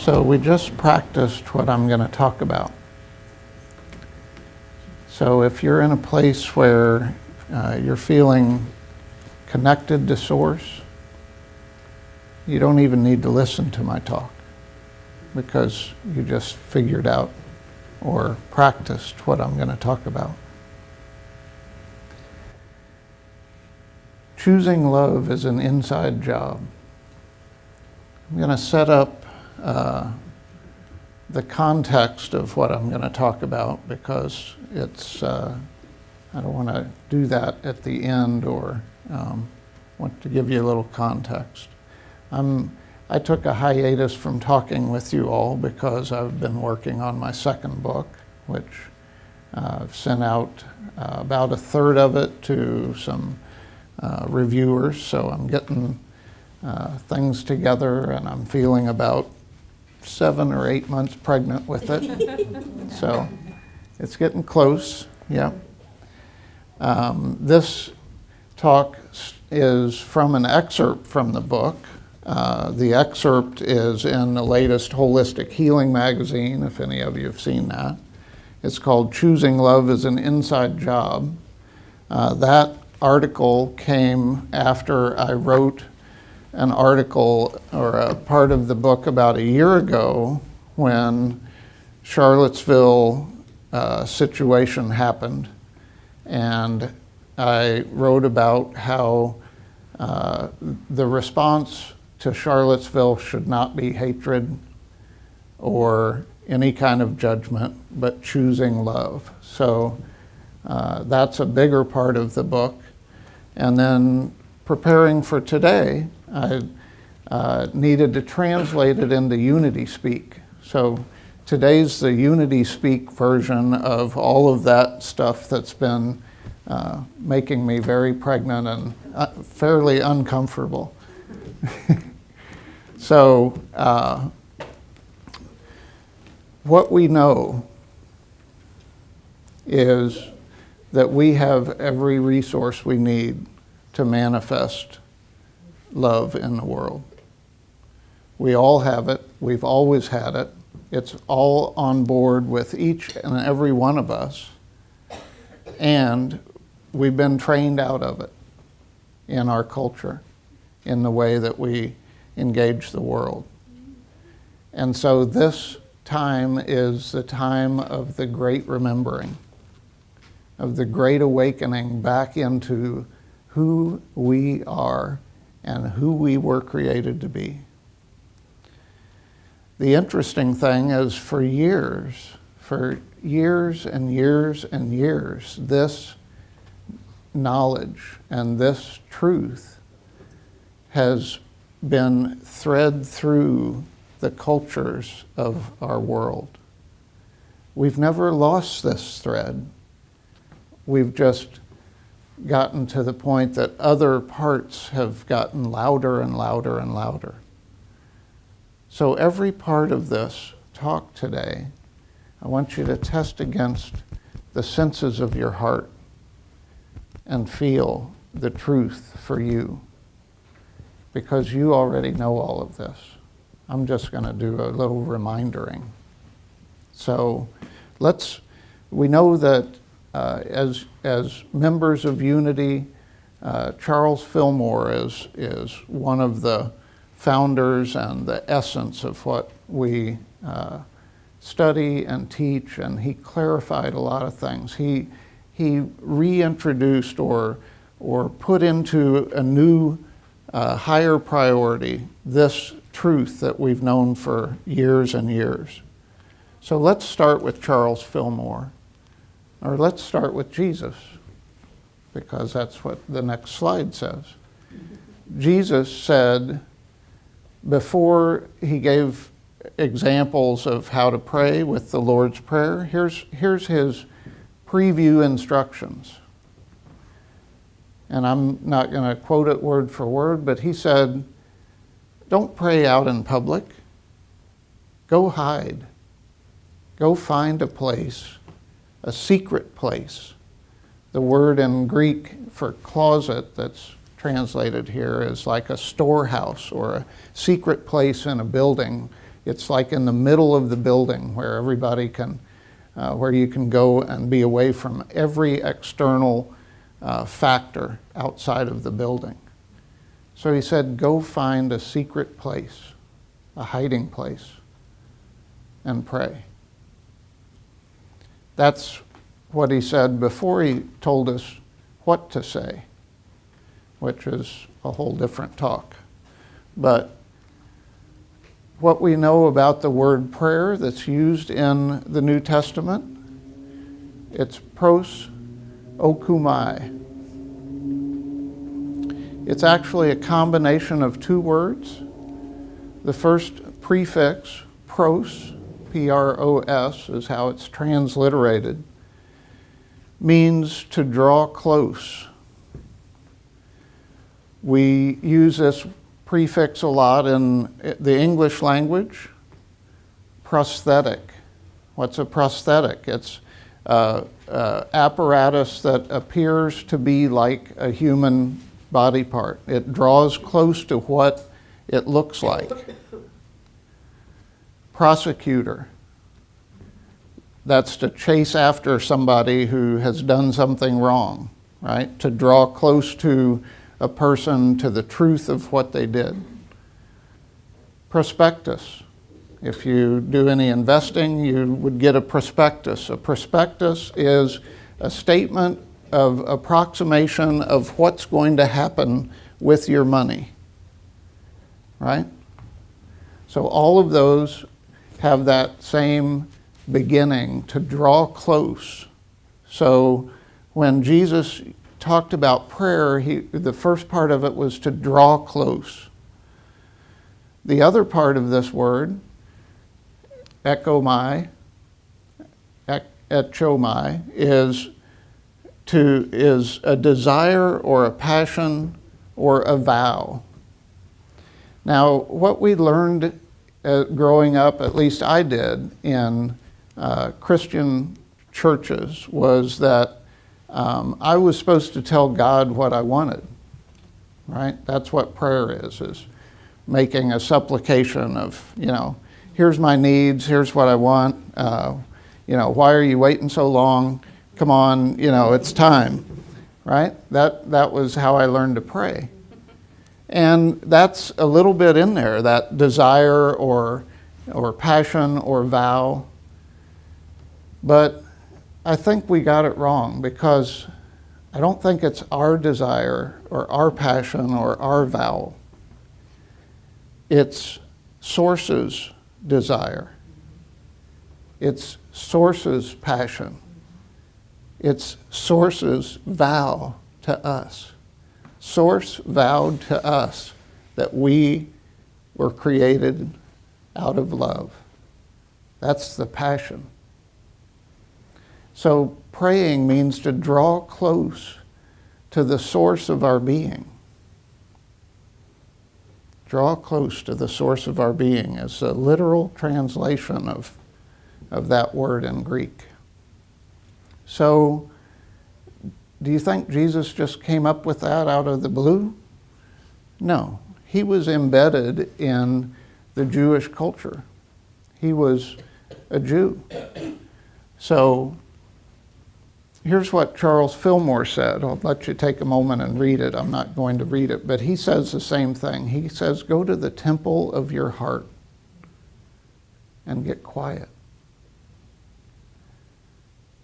So we just practiced what I'm going to talk about. So if you're in a place where you're feeling connected to Source, you don't even need to listen to my talk because you just figured out or practiced what I'm going to talk about. Choosing love is an inside job. I'm going to set up the context of what I'm going to talk about because it's, I don't want to do that at the end or want to give you a little context. I took a hiatus from talking with you all because I've been working on my second book, which I've sent out about a third of it to some reviewers, so I'm getting things together and I'm feeling about 7 or 8 months pregnant with it. So it's getting close, yeah. This talk is from an excerpt from the book. The excerpt is in the latest Holistic Healing magazine, if any of you have seen that. It's called Choosing Love is an Inside Job. That article came after I wrote an article or a part of the book about a year ago when Charlottesville situation happened. And I wrote about how the response to Charlottesville should not be hatred or any kind of judgment, but choosing love. So that's a bigger part of the book. And then preparing for today, I needed to translate it into Unity Speak. So today's the Unity Speak version of all of that stuff that's been making me very pregnant and fairly uncomfortable. So what we know is that we have every resource we need to manifest love in the world. We all have it. We've always had it. It's all on board with each and every one of us. And we've been trained out of it in our culture, in the way that we engage the world. And so this time is the time of the great remembering, of the great awakening back into who we are and who we were created to be. The interesting thing is for years and years and years, this knowledge and this truth has been thread through the cultures of our world. We've never lost this thread. We've just gotten to the point that other parts have gotten louder and louder and louder. So every part of this talk today, I want you to test against the senses of your heart and feel the truth for you, because you already know all of this. I'm just going to do a little remindering. So we know that as members of Unity, Charles Fillmore is one of the founders and the essence of what we study and teach, and he clarified a lot of things. He reintroduced or put into a new higher priority this truth that we've known for years and years. So let's start with Charles Fillmore, or let's start with Jesus, because that's what the next slide says. Jesus said, before he gave examples of how to pray with the Lord's Prayer, here's his preview instructions. And I'm not going to quote it word for word, but he said, don't pray out in public. Go hide. Go find a place, a secret place. The word in Greek for closet that's translated here is like a storehouse or a secret place in a building. It's like in the middle of the building where everybody can, where you can go and be away from every external factor outside of the building. So he said, go find a secret place, a hiding place, and pray. That's what he said before he told us what to say, which is a whole different talk. But what we know about the word prayer that's used in the New Testament, it's pros okumai. It's actually a combination of two words. The first prefix, pros, P-R-O-S, is how it's transliterated, means to draw close. We use this prefix a lot in the English language. Prosthetic. What's a prosthetic? It's apparatus that appears to be like a human body part. It draws close to what it looks like. Prosecutor. That's to chase after somebody who has done something wrong, right? To draw close to a person, to the truth of what they did. Prospectus. If you do any investing, you would get a prospectus. A prospectus is a statement of approximation of what's going to happen with your money, right? So all of those have that same beginning, to draw close. So when Jesus talked about prayer, the first part of it was to draw close. The other part of this word, ekomai, etchomai, is a desire or a passion or a vow. Now, what we learned growing up, at least I did, in Christian churches, was that I was supposed to tell God what I wanted, right? That's what prayer is making a supplication of, here's my needs, here's what I want, why are you waiting so long? Come on, it's time, right? That was how I learned to pray. And that's a little bit in there, that desire or passion or vow. But I think we got it wrong, because I don't think it's our desire or our passion or our vow. It's Source's desire. It's Source's passion. It's Source's vow to us. Source vowed to us that we were created out of love. That's the passion. So praying means to draw close to the source of our being. Draw close to the source of our being is a literal translation of that word in Greek. So, do you think Jesus just came up with that out of the blue? No. He was embedded in the Jewish culture. He was a Jew. So, here's what Charles Fillmore said. I'll let you take a moment and read it. I'm not going to read it, but he says the same thing. He says, go to the temple of your heart and get quiet.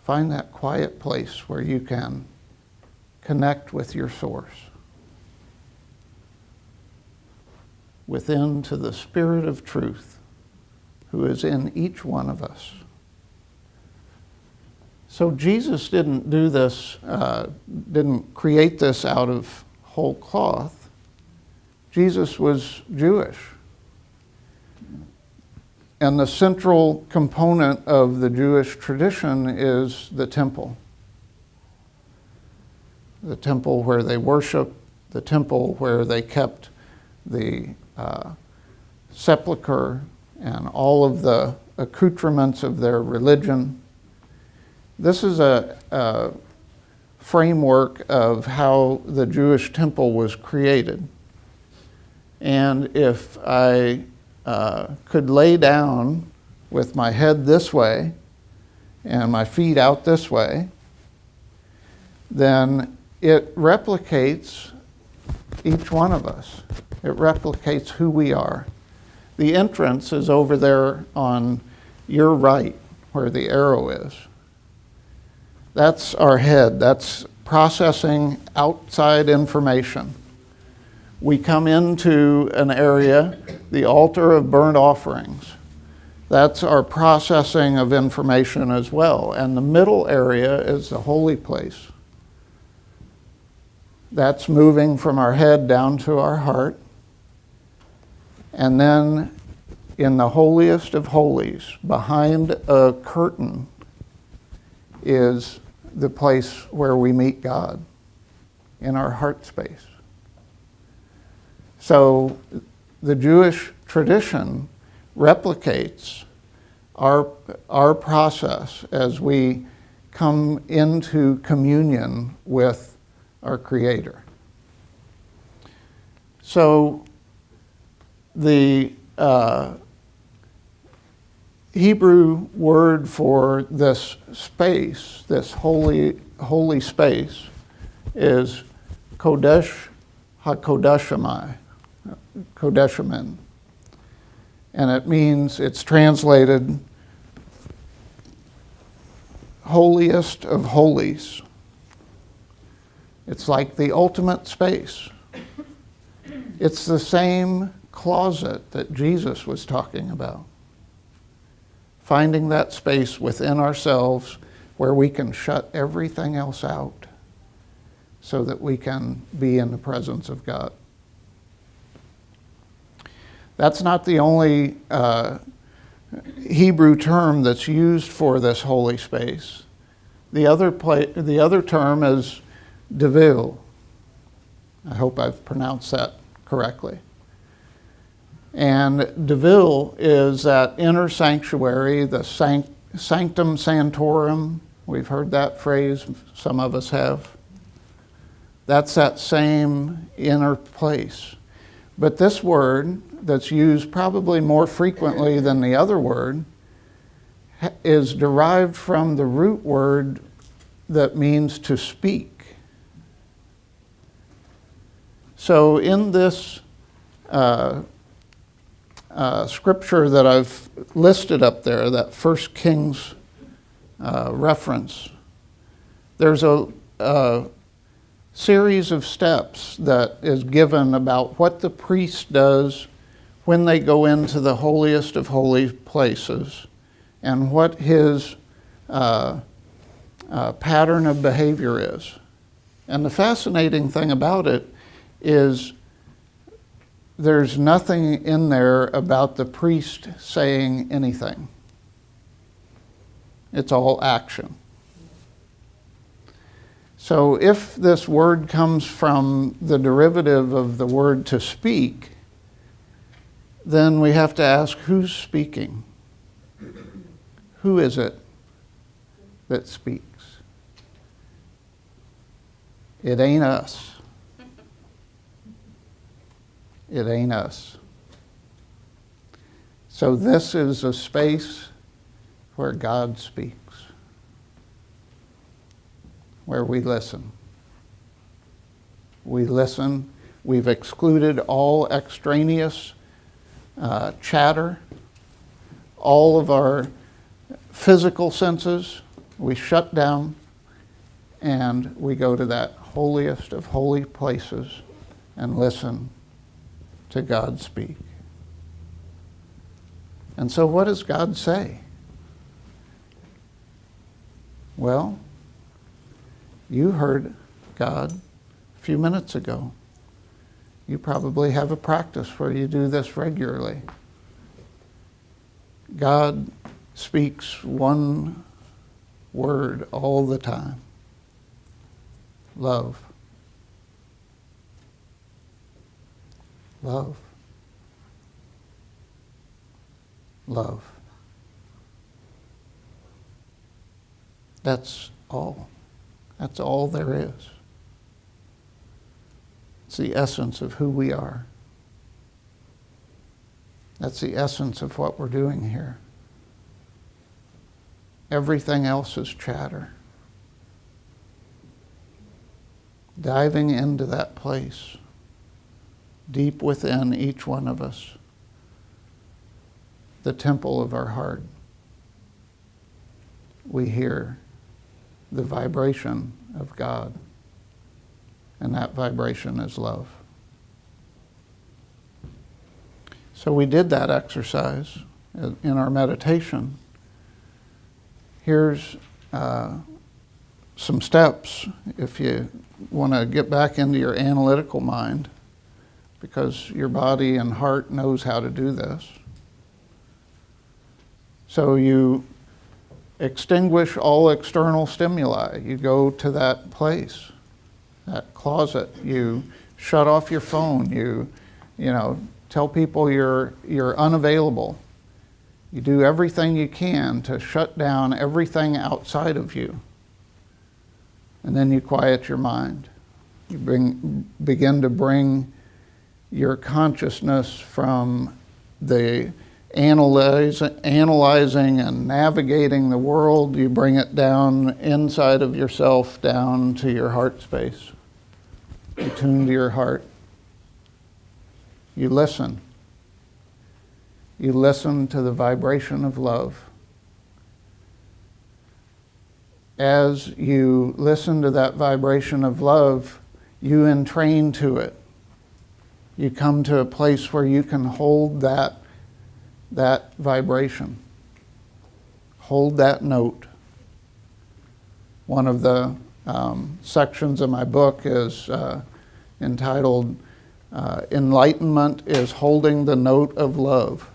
Find that quiet place where you can connect with your source. Within to the Spirit of truth who is in each one of us. So Jesus didn't do this, didn't create this out of whole cloth. Jesus was Jewish. And the central component of the Jewish tradition is the temple. The temple where they worship, the temple where they kept the sepulcher and all of the accoutrements of their religion. This is a framework of how the Jewish temple was created. And if I could lay down with my head this way and my feet out this way, then it replicates each one of us. It replicates who we are. The entrance is over there on your right, where the arrow is. That's our head. That's processing outside information. We come into an area, the altar of burnt offerings. That's our processing of information as well. And the middle area is the holy place. That's moving from our head down to our heart. And then in the holiest of holies, behind a curtain, is the place where we meet God, in our heart space. So the Jewish tradition replicates our process as we come into communion with our Creator. So the Hebrew word for this space, this holy space, is Kodesh HaKodeshimai, Kodeshimin. And it means, it's translated holiest of holies. It's like the ultimate space. It's the same closet that Jesus was talking about. Finding that space within ourselves where we can shut everything else out so that we can be in the presence of God. That's not the only Hebrew term that's used for this holy space. The other term is devil. I hope I've pronounced that correctly. And devil is that inner sanctuary, the sanctum sanctorum. We've heard that phrase, some of us have. That's that same inner place. But this word, that's used probably more frequently than the other word, is derived from the root word that means to speak. So in this scripture that I've listed up there, that 1 Kings reference, there's a series of steps that is given about what the priest does when they go into the holiest of holy places and what his pattern of behavior is. And the fascinating thing about it is there's nothing in there about the priest saying anything. It's all action. So if this word comes from the derivative of the word to speak, then we have to ask, who's speaking? Who is it that speaks? It ain't us. It ain't us. So this is a space where God speaks, where we listen. We listen. We've excluded all extraneous chatter, all of our physical senses. We shut down and we go to that holiest of holy places and listen to God speak. And so what does God say? Well, you heard God a few minutes ago. You probably have a practice where you do this regularly. God speaks one word all the time. Love. Love. Love. That's all. That's all there is. It's the essence of who we are. That's the essence of what we're doing here. Everything else is chatter. Diving into that place, deep within each one of us, the temple of our heart, we hear the vibration of God, and that vibration is love. So we did that exercise in our meditation. Here's some steps if you want to get back into your analytical mind, because your body and heart knows how to do this. So you extinguish all external stimuli. You go to that place, that closet. You shut off your phone. You tell people you're unavailable. You do everything you can to shut down everything outside of you. And then you quiet your mind. You begin to bring your consciousness from the analyzing and navigating the world. You bring it down inside of yourself, down to your heart space. You tune to your heart. You listen. You listen to the vibration of love. As you listen to that vibration of love, you entrain to it. You come to a place where you can hold that vibration. Hold that note. One of the sections of my book is entitled Enlightenment is Holding the Note of Love.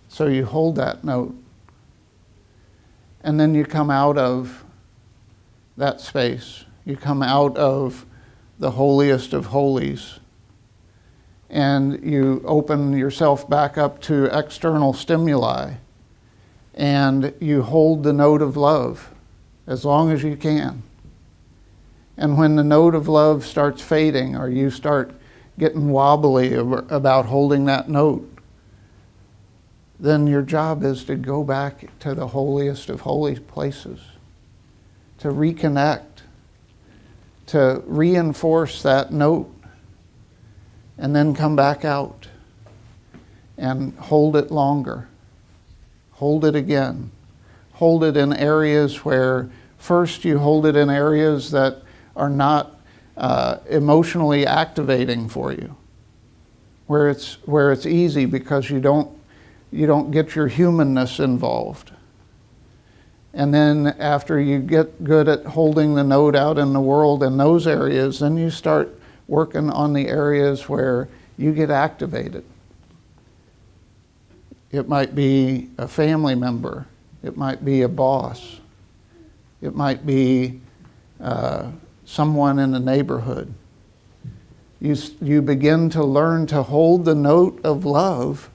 So you hold that note, and then you come out of that space. You come out of the holiest of holies, and you open yourself back up to external stimuli, and you hold the note of love as long as you can. And when the note of love starts fading, or you start getting wobbly about holding that note, then your job is to go back to the holiest of holy places, to reconnect, to reinforce that note, and then come back out and hold it longer. Hold it again. Hold it in areas where, first you hold it in areas that are not emotionally activating for you, where it's easy because you don't get your humanness involved. And then after you get good at holding the note out in the world in those areas, then you start working on the areas where you get activated. It might be a family member. It might be a boss. It might be someone in the neighborhood. You begin to learn to hold the note of love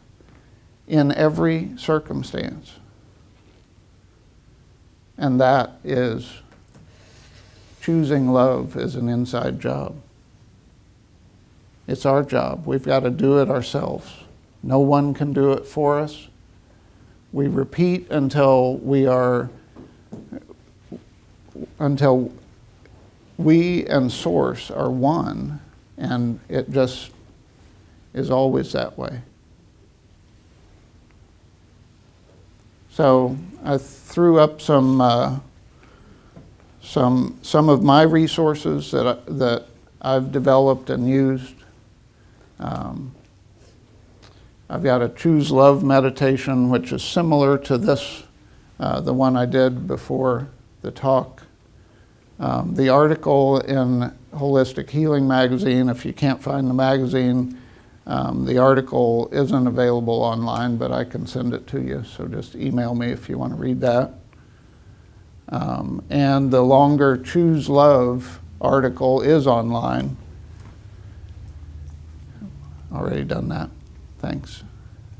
in every circumstance. And that is choosing love as an inside job. It's our job. We've got to do it ourselves. No one can do it for us. We repeat until we and Source are one, and it just is always that way. So I threw up some of my resources that I've developed and used. I've got a Choose Love meditation, which is similar to this, the one I did before the talk. The article in Holistic Healing magazine, if you can't find the magazine, the article isn't available online, but I can send it to you, so just email me if you want to read that. And the longer Choose Love article is online. Already done that. Thanks.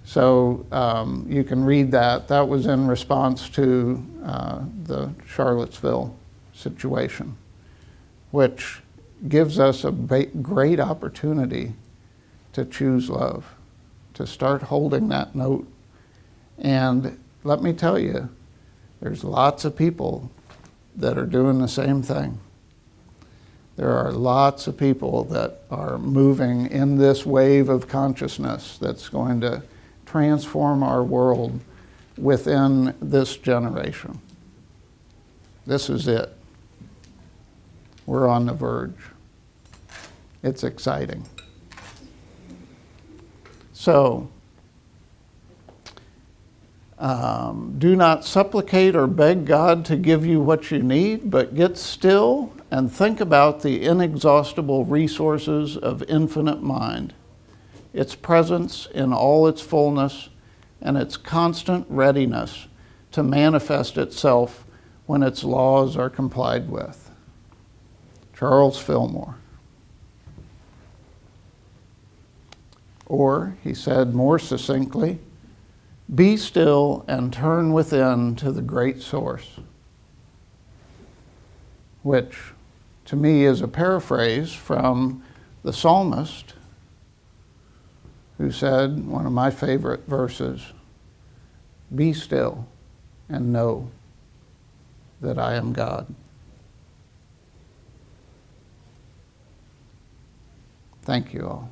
So you can read that. That was in response to the Charlottesville situation, which gives us a great opportunity to choose love, to start holding that note. And let me tell you, there's lots of people that are doing the same thing. There are lots of people that are moving in this wave of consciousness that's going to transform our world within this generation. This is it. We're on the verge. It's exciting. So, do not supplicate or beg God to give you what you need, but get still and think about the inexhaustible resources of infinite mind, its presence in all its fullness, and its constant readiness to manifest itself when its laws are complied with. Charles Fillmore. Or, he said more succinctly, be still and turn within to the great source, which to me is a paraphrase from the psalmist who said, one of my favorite verses, be still and know that I am God. Thank you all.